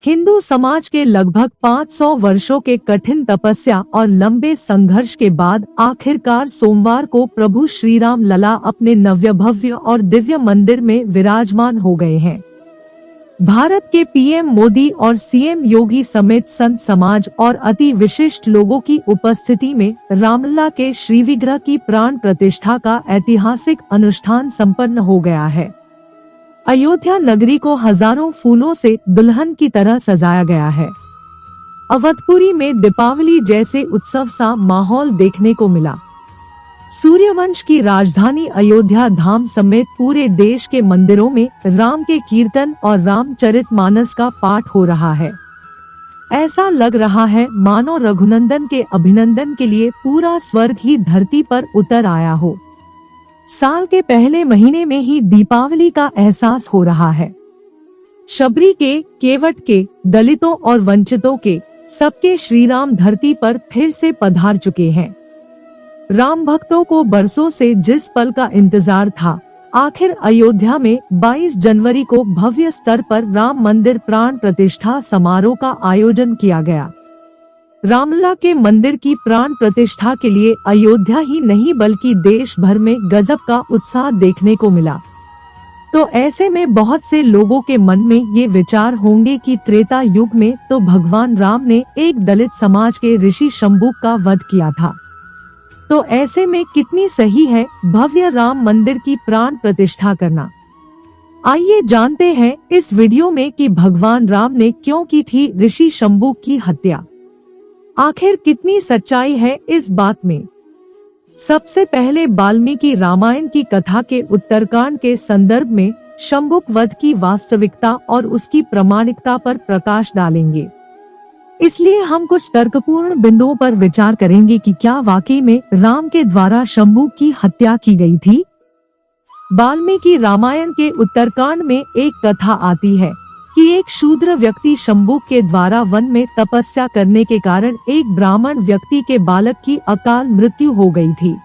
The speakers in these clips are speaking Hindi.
हिंदू समाज के लगभग 500 वर्षों के कठिन तपस्या और लंबे संघर्ष के बाद आखिरकार सोमवार को प्रभु श्री राम लला अपने नव्य भव्य और दिव्य मंदिर में विराजमान हो गए हैं। भारत के पीएम मोदी और सीएम योगी समेत संत समाज और अति विशिष्ट लोगों की उपस्थिति में रामलला के श्री विग्रह की प्राण प्रतिष्ठा का ऐतिहासिक अनुष्ठान संपन्न हो गया है। अयोध्या नगरी को हजारों फूलों से दुल्हन की तरह सजाया गया है। अवधपुरी में दीपावली जैसे उत्सव सा माहौल देखने को मिला। सूर्यवंश की राजधानी अयोध्या धाम समेत पूरे देश के मंदिरों में राम के कीर्तन और रामचरितमानस का पाठ हो रहा है। ऐसा लग रहा है मानो रघुनंदन के अभिनंदन के लिए पूरा स्वर्ग ही धरती पर उतर आया हो। साल के पहले महीने में ही दीपावली का एहसास हो रहा है। शबरी के, केवट के, दलितों और वंचितों के, सबके श्री राम धरती पर फिर से पधार चुके हैं। राम भक्तों को बरसों से जिस पल का इंतजार था, आखिर अयोध्या में 22 जनवरी को भव्य स्तर पर राम मंदिर प्राण प्रतिष्ठा समारोह का आयोजन किया गया। रामलला के मंदिर की प्राण प्रतिष्ठा के लिए अयोध्या ही नहीं बल्कि देश भर में गजब का उत्साह देखने को मिला। तो ऐसे में बहुत से लोगों के मन में ये विचार होंगे कि त्रेता युग में तो भगवान राम ने एक दलित समाज के ऋषि शंभू का वध किया था। तो ऐसे में कितनी सही है भव्य राम मंदिर की प्राण प्रतिष्ठा करना। आइए जानते हैं इस वीडियो में कि भगवान राम ने क्यों की थी ऋषि शंभू की हत्या। आखिर कितनी सच्चाई है इस बात में। सबसे पहले वाल्मीकि रामायण की कथा के उत्तरकांड के संदर्भ में शंभुक वध की वास्तविकता और उसकी प्रामाणिकता पर प्रकाश डालेंगे। इसलिए हम कुछ तर्कपूर्ण बिंदुओं पर विचार करेंगे कि क्या वाकई में राम के द्वारा शंभू की हत्या की गई थी। वाल्मीकि रामायण के उत्तरकांड में एक कथा आती है कि एक शूद्र व्यक्ति शंभू के द्वारा वन में तपस्या करने के कारण एक ब्राह्मण व्यक्ति के बालक की अकाल मृत्यु हो गई थी।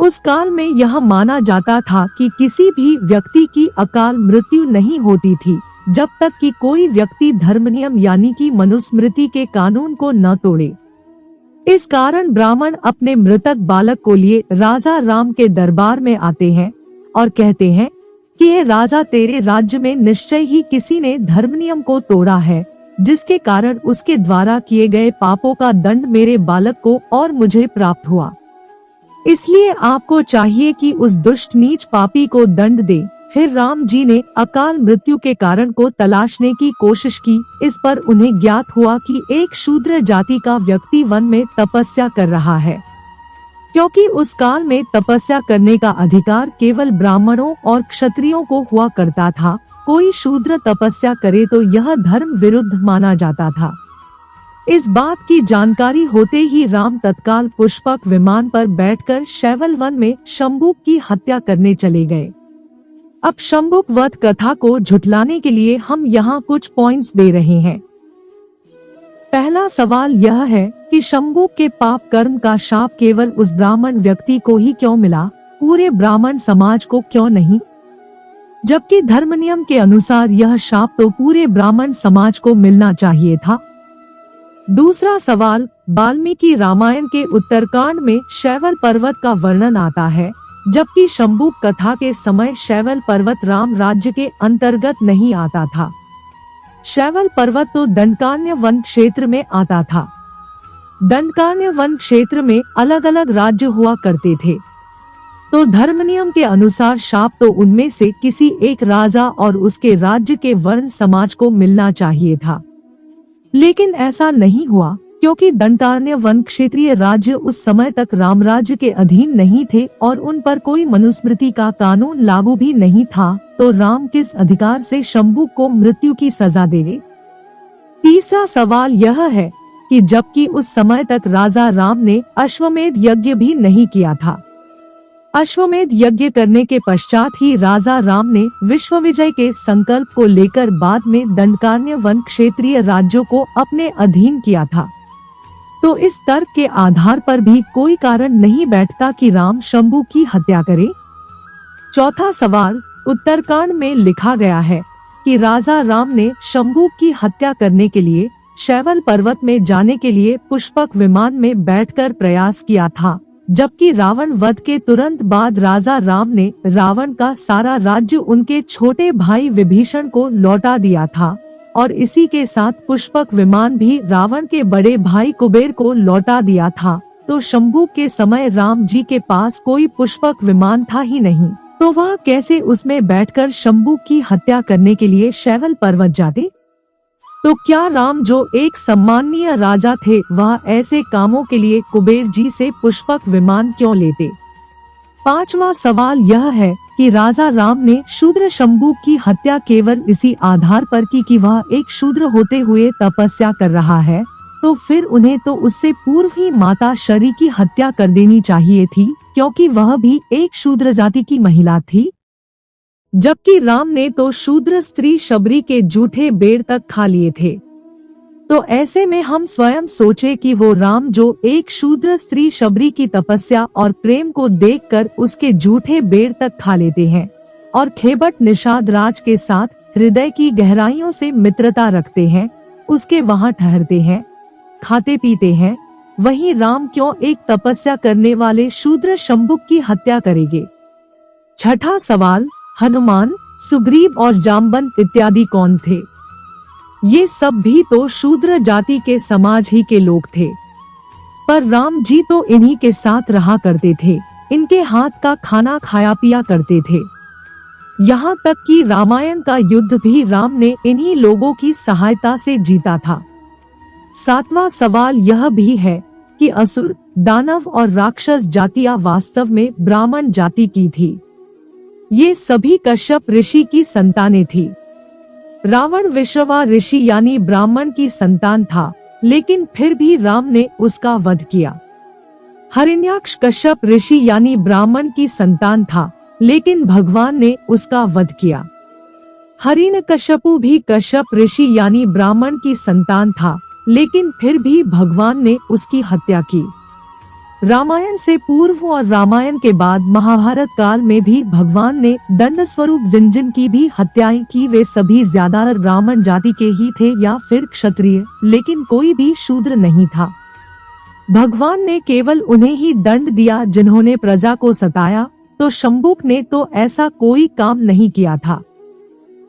उस काल में यह माना जाता था कि किसी भी व्यक्ति की अकाल मृत्यु नहीं होती थी जब तक कि कोई व्यक्ति धर्म नियम यानी कि मनुस्मृति के कानून को न तोड़े। इस कारण ब्राह्मण अपने मृतक बालक को लिए राजा राम के दरबार में आते हैं और कहते हैं कि ये राजा, तेरे राज्य में निश्चय ही किसी ने धर्म नियम को तोड़ा है, जिसके कारण उसके द्वारा किए गए पापों का दंड मेरे बालक को और मुझे प्राप्त हुआ। इसलिए आपको चाहिए कि उस दुष्ट नीच पापी को दंड दे। फिर राम जी ने अकाल मृत्यु के कारण को तलाशने की कोशिश की। इस पर उन्हें ज्ञात हुआ कि एक शूद्र जाति का व्यक्ति वन में तपस्या कर रहा है। क्योंकि उस काल में तपस्या करने का अधिकार केवल ब्राह्मणों और क्षत्रियों को हुआ करता था, कोई शूद्र तपस्या करे तो यह धर्म विरुद्ध माना जाता था। इस बात की जानकारी होते ही राम तत्काल पुष्पक विमान पर बैठकर शैवल वन में शंभू की हत्या करने चले गए। अब शंभुक वध कथा को झुठलाने के लिए हम यहाँ कुछ पॉइंट्स दे रहे हैं। पहला सवाल यह है कि शंभू के पाप कर्म का शाप केवल उस ब्राह्मण व्यक्ति को ही क्यों मिला, पूरे ब्राह्मण समाज को क्यों नहीं, जबकि धर्म नियम के अनुसार यह शाप तो पूरे ब्राह्मण समाज को मिलना चाहिए था। दूसरा सवाल, वाल्मीकि रामायण के उत्तरकांड में शैवल पर्वत का वर्णन आता है, जबकि शंभू कथा के समय शैवल पर्वत राम राज्य के अंतर्गत नहीं आता था। शैवल पर्वत तो दंडकारण्य वन क्षेत्र में आता था। दंडकारण्य वन क्षेत्र में अलग अलग राज्य हुआ करते थे, तो धर्म नियम के अनुसार शाप तो उनमें से किसी एक राजा और उसके राज्य के वर्ण समाज को मिलना चाहिए था। लेकिन ऐसा नहीं हुआ, क्योंकि दंडकारण्य वन क्षेत्रीय राज्य उस समय तक राम राज्य के अधीन नहीं थे और उन पर कोई मनुस्मृति का कानून लागू भी नहीं था, तो राम किस अधिकार से शंभू को मृत्यु की सजा देंगे। तीसरा सवाल यह है कि जबकि उस समय तक राजा राम ने अश्वमेध यज्ञ भी नहीं किया था। अश्वमेध यज्ञ करने के पश्चात ही राजा राम ने विश्व विजय के संकल्प को लेकर बाद में दंडकारण्य वन क्षेत्रीय राज्यों को अपने अधीन किया था। तो इस तर्क के आधार पर भी कोई कारण नहीं बैठता कि राम शंभू की हत्या करे। चौथा सवाल, उत्तरकांड में लिखा गया है कि राजा राम ने शंभूक की हत्या करने के लिए शैवल पर्वत में जाने के लिए पुष्पक विमान में बैठकर प्रयास किया था, जबकि रावण वध के तुरंत बाद राजा राम ने रावण का सारा राज्य उनके छोटे भाई विभीषण को लौटा दिया था और इसी के साथ पुष्पक विमान भी रावण के बड़े भाई कुबेर को लौटा दिया था। तो शंभूक के समय राम जी के पास कोई पुष्पक विमान था ही नहीं, तो वह कैसे उसमें बैठकर शंभूक की हत्या करने के लिए शैवल पर्वत जाते? तो क्या राम जो एक सम्माननीय राजा थे वह ऐसे कामों के लिए कुबेर जी से पुष्पक विमान क्यों लेते? पांचवा सवाल यह है कि राजा राम ने शूद्र शंभूक की हत्या केवल इसी आधार पर की कि वह एक शूद्र होते हुए तपस्या कर रहा है, तो फिर उन्हें तो उससे पूर्व ही माता शरी की हत्या कर देनी चाहिए थी, क्योंकि वह भी एक शूद्र जाति की महिला थी। जबकि राम ने तो शूद्र स्त्री शबरी के जूठे बेर तक खा लिए थे। तो ऐसे में हम स्वयं सोचे कि वो राम जो एक शूद्र स्त्री शबरी की तपस्या और प्रेम को देखकर उसके जूठे बेर तक खा लेते हैं और खेबट निषाद राज के साथ हृदय की गहराइयों से मित्रता रखते हैं, उसके वहां ठहरते हैं, खाते पीते हैं, वहीं राम क्यों एक तपस्या करने वाले शूद्र शंभुक की हत्या करेंगे? छठा सवाल, हनुमान, सुग्रीव और जामवंत इत्यादि कौन थे? ये सब भी तो शूद्र जाति के समाज ही के लोग थे, पर राम जी तो इन्हीं के साथ रहा करते थे, इनके हाथ का खाना खाया पिया करते थे। यहाँ तक कि रामायण का युद्ध भी राम ने इन्हीं लोगों की सहायता से जीता था। सातवां सवाल यह भी है कि असुर, दानव और राक्षस जातियां वास्तव में ब्राह्मण जाति की थी। ये सभी कश्यप ऋषि की संतानें थी। रावण विश्रवा ऋषि यानी ब्राह्मण की संतान था, लेकिन फिर भी राम ने उसका वध किया। हिरण्याक्ष कश्यप ऋषि यानी ब्राह्मण की संतान था, लेकिन भगवान ने उसका वध किया। हिरण्यकश्यपु भी कश्यप ऋषि यानी ब्राह्मण की संतान था, लेकिन फिर भी भगवान ने उसकी हत्या की। रामायण से पूर्व और रामायण के बाद महाभारत काल में भी भगवान ने दंड स्वरूप जिन जिन की भी हत्याएं की वे सभी ज्यादा ब्राह्मण जाति के ही थे या फिर क्षत्रिय, लेकिन कोई भी शूद्र नहीं था। भगवान ने केवल उन्हें ही दंड दिया जिन्होंने प्रजा को सताया, तो शंभुक ने तो ऐसा कोई काम नहीं किया था।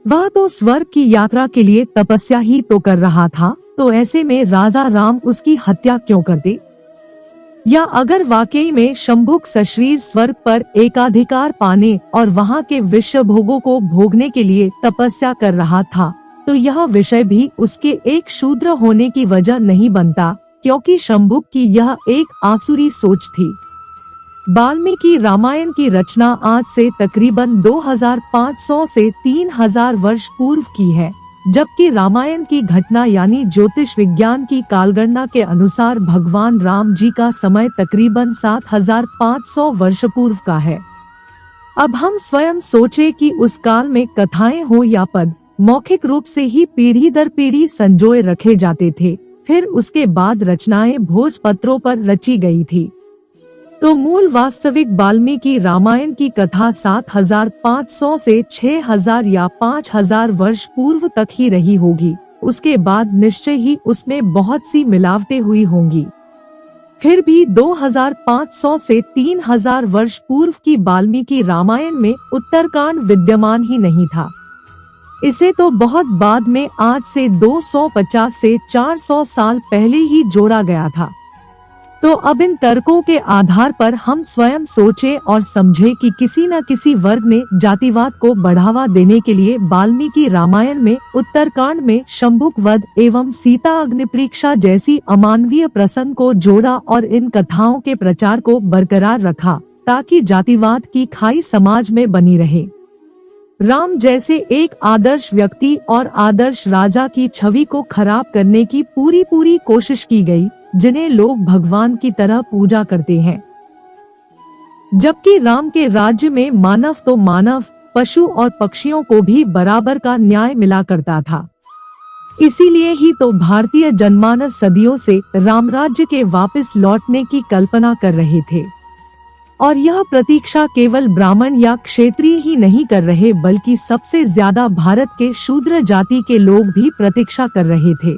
वह तो स्वर्ग की यात्रा के लिए तपस्या ही तो कर रहा था, तो ऐसे में राजा राम उसकी हत्या क्यों करते? या अगर वाकई में शंभुक सशरीर स्वर्ग पर एकाधिकार पाने और वहां के विश्व भोगों को भोगने के लिए तपस्या कर रहा था, तो यह विषय भी उसके एक शूद्र होने की वजह नहीं बनता, क्योंकि शंभुक की यह एक आसुरी सोच थी। वाल्मीकि रामायण की रचना आज से तकरीबन 2500 से 3000 वर्ष पूर्व की है, जबकि रामायण की घटना यानी ज्योतिष विज्ञान की कालगणना के अनुसार भगवान राम जी का समय तकरीबन 7500 वर्ष पूर्व का है। अब हम स्वयं सोचे कि उस काल में कथाएं हो या पद मौखिक रूप से ही पीढ़ी दर पीढ़ी संजोए रखे जाते थे, फिर उसके बाद रचनाएं भोजपत्रों पर रची गई थी। तो मूल वास्तविक वाल्मीकि रामायण की कथा 7500 से 6000 या 5000 वर्ष पूर्व तक ही रही होगी। उसके बाद निश्चय ही उसमें बहुत सी मिलावटें हुई होंगी। फिर भी 2500 से 3000 वर्ष पूर्व की वाल्मीकि रामायण में उत्तरकांड विद्यमान ही नहीं था। इसे तो बहुत बाद में आज से 250 से 400 साल पहले ही जोड़ा गया था। तो अब इन तर्कों के आधार पर हम स्वयं सोचें और समझें कि किसी न किसी वर्ग ने जातिवाद को बढ़ावा देने के लिए वाल्मीकि रामायण में उत्तरकांड में शंभुक वध एवं सीता अग्निपरीक्षा जैसी अमानवीय प्रसंग को जोड़ा और इन कथाओं के प्रचार को बरकरार रखा, ताकि जातिवाद की खाई समाज में बनी रहे। राम जैसे एक आदर्श व्यक्ति और आदर्श राजा की छवि को खराब करने की पूरी कोशिश की गई, जिन्हें लोग भगवान की तरह पूजा करते हैं। जबकि राम के राज्य में मानव तो मानव, पशु और पक्षियों को भी बराबर का न्याय मिला करता था। इसीलिए ही तो भारतीय जनमानस सदियों से राम राज्य के वापस लौटने की कल्पना कर रहे थे। और यह प्रतीक्षा केवल ब्राह्मण या क्षत्रिय ही नहीं कर रहे बल्कि सबसे ज्यादा भारत के शूद्र जाति के लोग भी प्रतीक्षा कर रहे थे,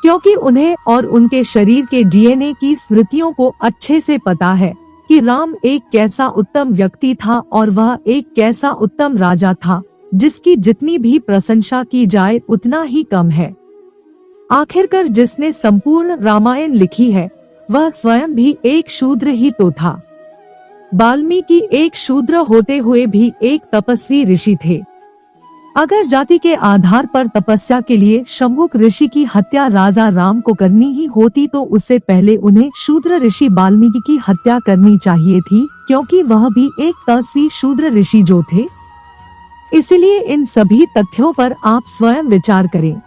क्योंकि उन्हें और उनके शरीर के डीएनए की स्मृतियों को अच्छे से पता है कि राम एक कैसा उत्तम व्यक्ति था और वह एक कैसा उत्तम राजा था, जिसकी जितनी भी प्रशंसा की जाए उतना ही कम है। आखिरकार जिसने संपूर्ण रामायण लिखी है वह स्वयं भी एक शूद्र ही तो था। वाल्मीकि एक शूद्र होते हुए भी एक तपस्वी ऋषि थे। अगर जाति के आधार पर तपस्या के लिए शंभुक ऋषि की हत्या राजा राम को करनी ही होती तो उससे पहले उन्हें शूद्र ऋषि वाल्मीकि की हत्या करनी चाहिए थी, क्योंकि वह भी एक तपस्वी शूद्र ऋषि जो थे। इसलिए इन सभी तथ्यों पर आप स्वयं विचार करें।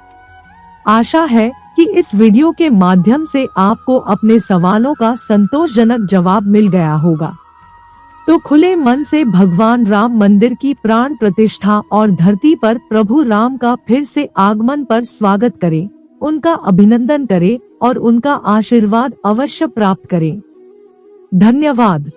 आशा है कि इस वीडियो के माध्यम से आपको अपने सवालों का संतोषजनक जवाब मिल गया होगा। तो खुले मन से भगवान राम मंदिर की प्राण प्रतिष्ठा और धरती पर प्रभु राम का फिर से आगमन पर स्वागत करें, उनका अभिनंदन करें और उनका आशीर्वाद अवश्य प्राप्त करें। धन्यवाद।